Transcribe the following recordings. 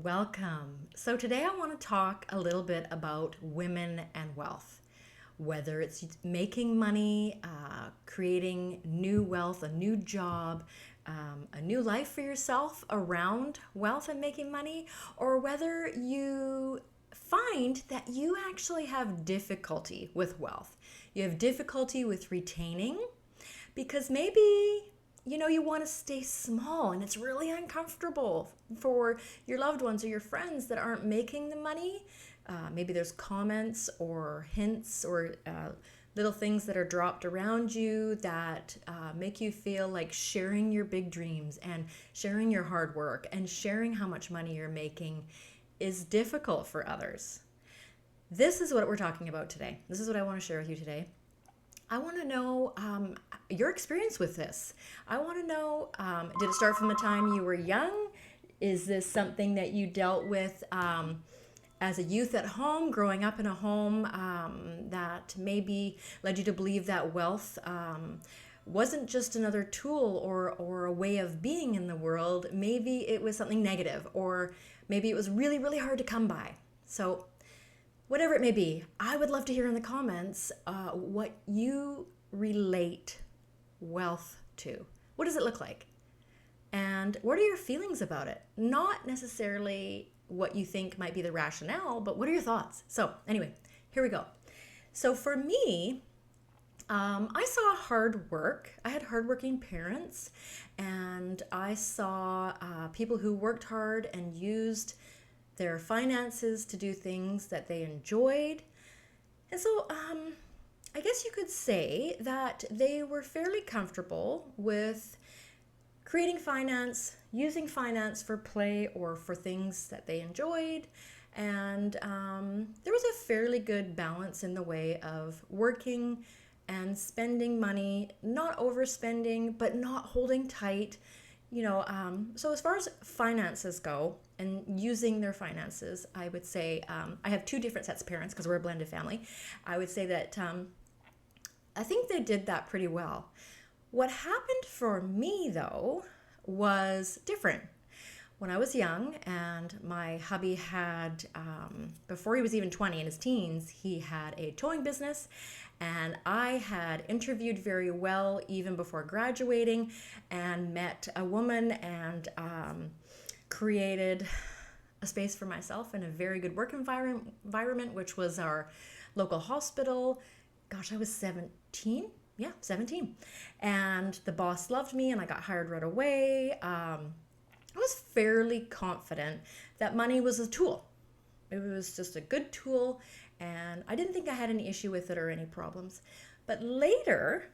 Welcome. So, today I want to talk a little bit about women and wealth. Whether it's making money, creating new wealth, a new job, a new life for yourself around wealth and making money, or whether you find that you actually have difficulty with wealth. You have difficulty with retaining because maybe you want to stay small and it's really uncomfortable for your loved ones or your friends that aren't making the money. Maybe there's comments or hints or little things that are dropped around you that make you feel like sharing your big dreams and sharing your hard work and sharing how much money you're making is difficult for others. This is what we're talking about today. This is what I want to share with you today. I want to know your experience with this. I want to know, did it start from the time you were young? Is this something that you dealt with as a youth at home, growing up in a home that maybe led you to believe that wealth wasn't just another tool or a way of being in the world? Maybe it was something negative, or maybe it was really, really hard to come by. So whatever it may be, I would love to hear in the comments what you relate wealth to. What does it look like? And what are your feelings about it? Not necessarily what you think might be the rationale, but what are your thoughts? So anyway, here we go. So for me, I saw hard work. I had hardworking parents, and I saw people who worked hard and used their finances to do things that they enjoyed. And so I guess you could say that they were fairly comfortable with creating finance, using finance for play or for things that they enjoyed. And there was a fairly good balance in the way of working and spending money, not overspending, but not holding tight. So as far as finances go and using their finances, I would say I have two different sets of parents because we're a blended family. I would say that I think they did that pretty well. What happened for me, though, was different. When I was young and my hubby had, before he was even 20 in his teens, he had a towing business, and I had interviewed very well even before graduating and met a woman and created a space for myself in a very good work environment, which was our local hospital. Gosh, I was 17. Yeah, 17. And the boss loved me and I got hired right away. I was fairly confident that money was a tool. It was just a good tool, and I didn't think I had any issue with it or any problems. But later,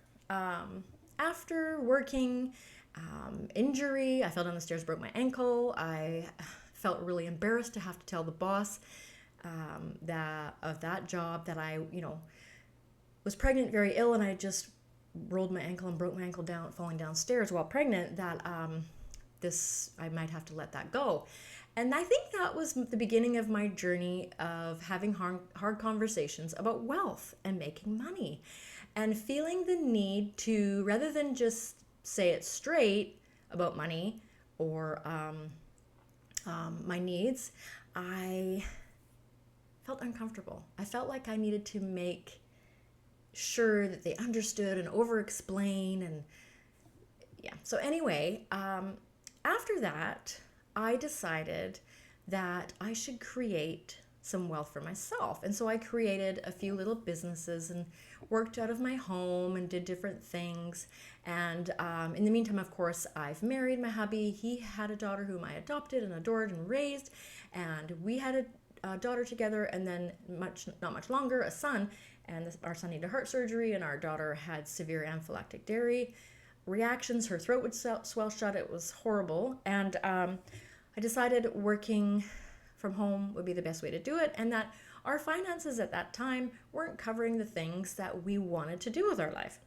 after working, injury, I fell down the stairs, broke my ankle. I felt really embarrassed to have to tell the boss that job that I, was pregnant, very ill, and I just rolled my ankle and broke my ankle down, falling downstairs while pregnant, that I might have to let that go. And I think that was the beginning of my journey of having hard conversations about wealth and making money and feeling the need to, rather than just say it straight about money or my needs, I felt uncomfortable. I felt like I needed to make sure that they understood and over-explain. And yeah, so anyway, after that, I decided that I should create some wealth for myself. And so I created a few little businesses and worked out of my home and did different things. And in the meantime, of course, I've married my hubby. He had a daughter whom I adopted and adored and raised. And we had a daughter together, and then not much longer, a son. And our son needed heart surgery, and our daughter had severe anaphylactic dairy reactions. Her throat would swell shut. It was horrible. And I decided working from home would be the best way to do it, and that our finances at that time weren't covering the things that we wanted to do with our life.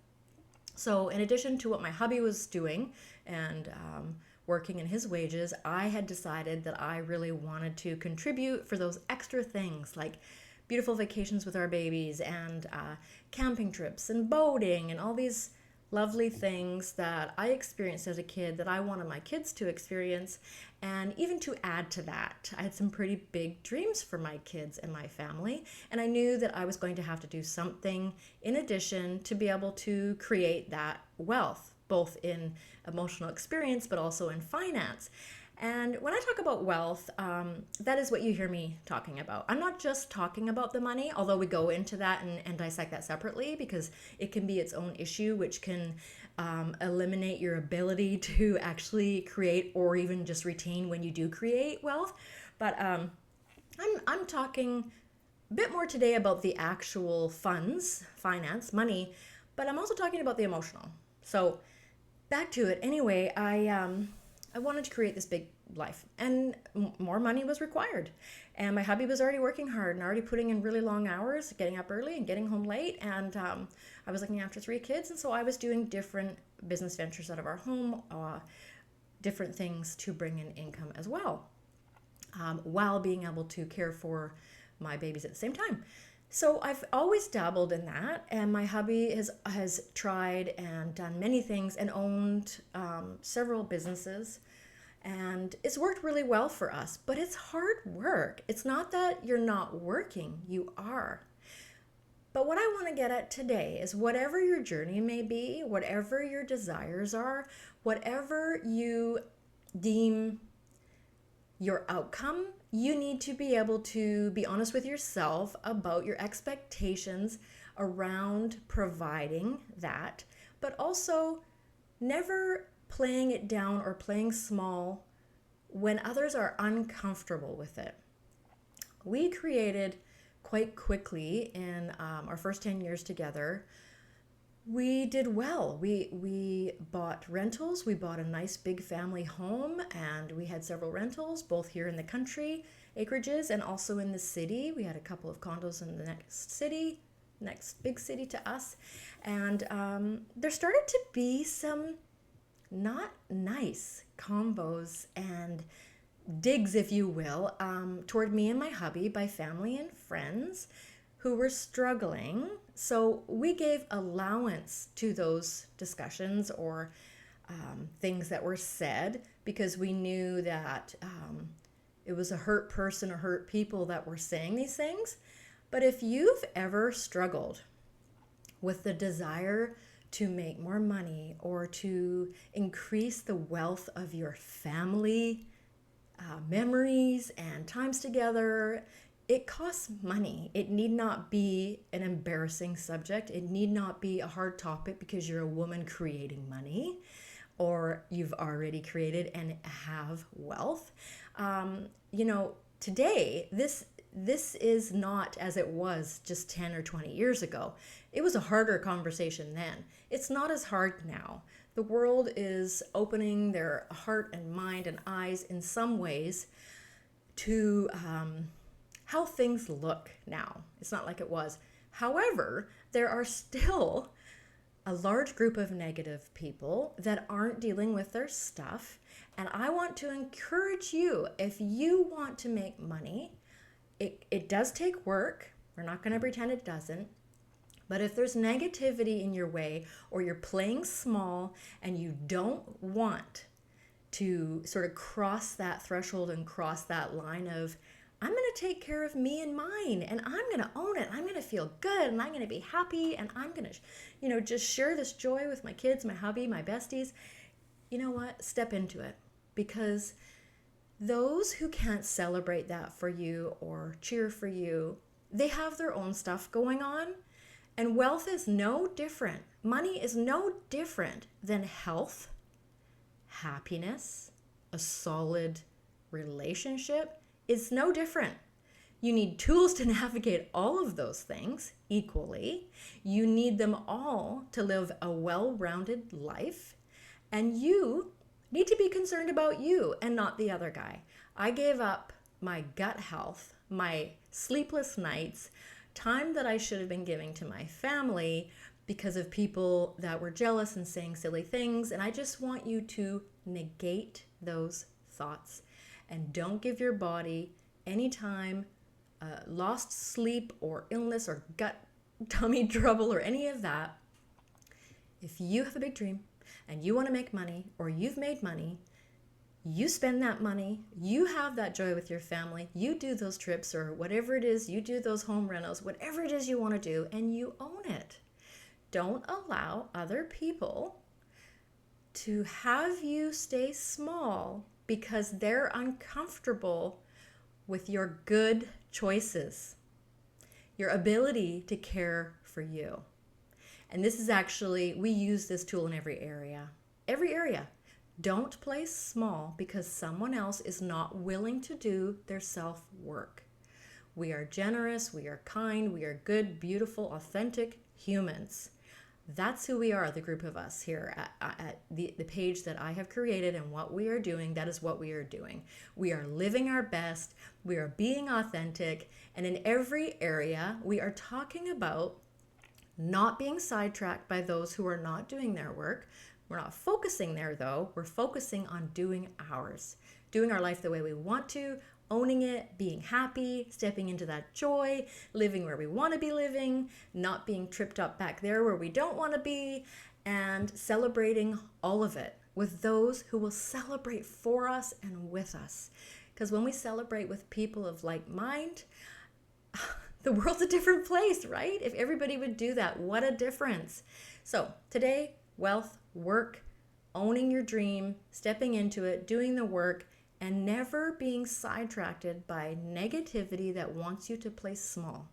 So in addition to what my hubby was doing and working in his wages, I had decided that I really wanted to contribute for those extra things like beautiful vacations with our babies and camping trips and boating and all these lovely things that I experienced as a kid that I wanted my kids to experience. And even to add to that, I had some pretty big dreams for my kids and my family. And I knew that I was going to have to do something in addition to be able to create that wealth, both in emotional experience, but also in finance. And when I talk about wealth, that is what you hear me talking about. I'm not just talking about the money, although we go into that and dissect that separately because it can be its own issue, which can eliminate your ability to actually create or even just retain when you do create wealth. But I'm talking a bit more today about the actual funds, finance, money, but I'm also talking about the emotional. So back to it. Anyway, I wanted to create this big life, and more money was required. And my hubby was already working hard and already putting in really long hours, getting up early and getting home late. And I was looking after 3 kids, and so I was doing different business ventures out of our home, different things to bring in income as well, while being able to care for my babies at the same time. So I've always dabbled in that, and my hubby has tried and done many things and owned several businesses, and it's worked really well for us. But it's hard work. It's not that you're not working, you are. But what I want to get at today is whatever your journey may be, whatever your desires are, whatever you deem your outcome, you need to be able to be honest with yourself about your expectations around providing that, but also never playing it down or playing small when others are uncomfortable with it. We created quite quickly in our first 10 years together. We did well. We bought rentals. We bought a nice big family home, and we had several rentals, both here in the country, acreages, and also in the city. We had a couple of condos in the next big city to us. And there started to be some not nice combos and digs, if you will, toward me and my hubby by family and friends who were struggling. So we gave allowance to those discussions or things that were said because we knew that it was a hurt person or hurt people that were saying these things. But if you've ever struggled with the desire to make more money or to increase the wealth of your family, memories and times together, it costs money. It need not be an embarrassing subject. It need not be a hard topic because you're a woman creating money or you've already created and have wealth. Today, this is not as it was just 10 or 20 years ago. It was a harder conversation then. It's not as hard now. The world is opening their heart and mind and eyes in some ways to how things look now. It's not like it was. However, there are still a large group of negative people that aren't dealing with their stuff. And I want to encourage you, if you want to make money, it does take work. We're not going to pretend it doesn't. But if there's negativity in your way or you're playing small and you don't want to sort of cross that threshold and cross that line of, I'm going to take care of me and mine and I'm going to own it. I'm going to feel good and I'm going to be happy and I'm going to, just share this joy with my kids, my hubby, my besties. You know what? Step into it, because those who can't celebrate that for you or cheer for you, they have their own stuff going on. And wealth is no different. Money is no different than health, happiness, a solid relationship. It's no different. You need tools to navigate all of those things equally. You need them all to live a well-rounded life. And you need to be concerned about you and not the other guy. I gave up my gut health, my sleepless nights, time that I should have been giving to my family because of people that were jealous and saying silly things. And I just want you to negate those thoughts and don't give your body any time lost sleep or illness or gut tummy trouble or any of that. If you have a big dream and you want to make money, or you've made money, you spend that money, you have that joy with your family, you do those trips or whatever it is, you do those home rentals, whatever it is you want to do, and you own it. Don't allow other people to have you stay small because they're uncomfortable with your good choices, your ability to care for you. And this is actually, we use this tool in every area. Every area. Don't play small because someone else is not willing to do their self-work. We are generous, we are kind, we are good, beautiful, authentic humans. That's who we are, the group of us here at the page that I have created, and what we are doing, that is what we are doing. We are living our best, we are being authentic, and in every area we are talking about not being sidetracked by those who are not doing their work. We're not focusing there though, we're focusing on doing ours, doing our life the way we want to, owning it, being happy, stepping into that joy, living where we want to be living, not being tripped up back there where we don't want to be, and celebrating all of it with those who will celebrate for us and with us. Because when we celebrate with people of like mind, the world's a different place, right? If everybody would do that, what a difference. So today, wealth, work, owning your dream, stepping into it, doing the work, and never being sidetracked by negativity that wants you to play small.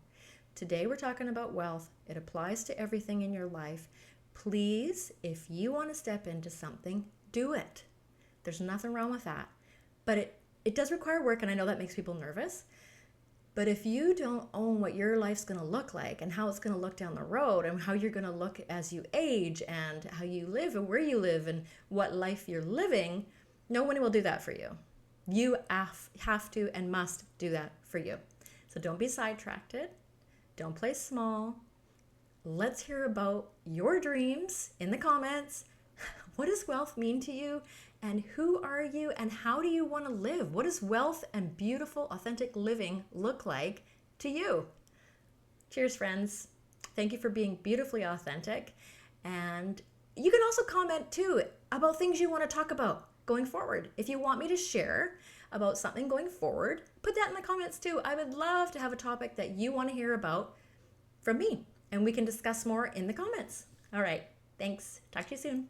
Today we're talking about wealth. It applies to everything in your life. Please, if you want to step into something, do it. There's nothing wrong with that. But it does require work, and I know that makes people nervous. But if you don't own what your life's going to look like and how it's going to look down the road and how you're going to look as you age and how you live and where you live and what life you're living, no one will do that for you. You have to and must do that for you. So don't be sidetracked. Don't play small. Let's hear about your dreams in the comments. What does wealth mean to you? And who are you? And how do you want to live? What does wealth and beautiful, authentic living look like to you? Cheers, friends. Thank you for being beautifully authentic. And you can also comment too about things you want to talk about going forward. If you want me to share about something going forward, put that in the comments too. I would love to have a topic that you want to hear about from me, and we can discuss more in the comments. All right. Thanks. Talk to you soon.